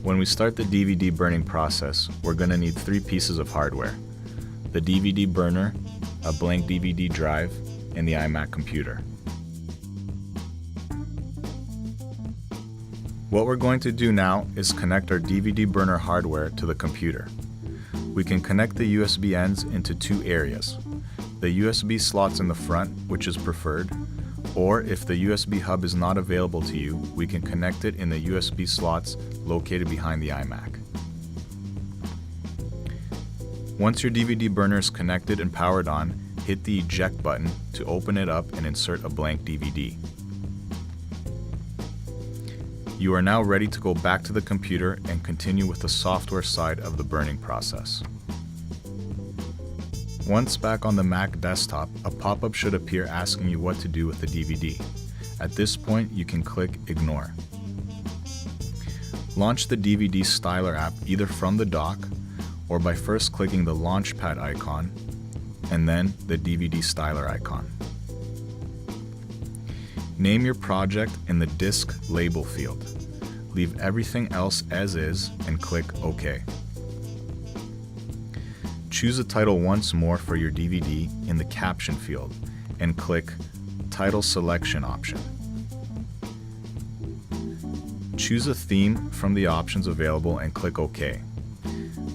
When we start the DVD burning process, we're going to need 3 pieces of hardware: the DVD burner, a blank DVD drive, and the iMac computer. What we're going to do now is connect our DVD burner hardware to the computer. We can connect the USB ends into 2 areas: the USB slots in the front, which is preferred, or if the USB hub is not available to you, we can connect it in the USB slots located behind the iMac. Once your DVD burner is connected and powered on, hit the eject button to open it up and insert a blank DVD. You are now ready to go back to the computer and continue with the software side of the burning process. Once back on the Mac desktop, a pop-up should appear asking you what to do with the DVD. At this point, you can click Ignore. Launch the DVD Styler app either from the dock or by first clicking the Launchpad icon and then the DVD Styler icon. Name your project in the disk label field. Leave everything else as is and click OK. Choose a title once more for your DVD in the caption field and click Title Selection option. Choose a theme from the options available and click OK.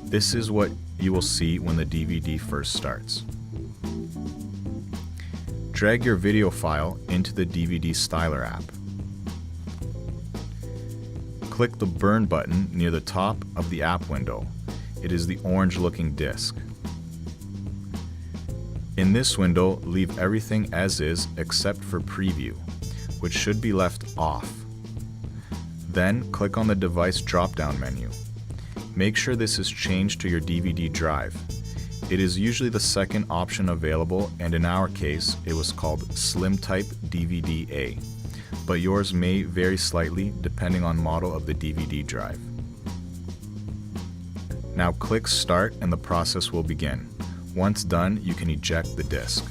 This is what you will see when the DVD first starts. Drag your video file into the DVD Styler app. Click the Burn button near the top of the app window. It is the orange-looking disc. In this window, leave everything as is except for Preview, which should be left off. Then click on the Device drop-down menu. Make sure this is changed to your DVD drive. It is usually the second option available, and in our case, it was called Slim Type DVD A, but yours may vary slightly depending on model of the DVD drive. Now click Start and the process will begin. Once done, you can eject the disc.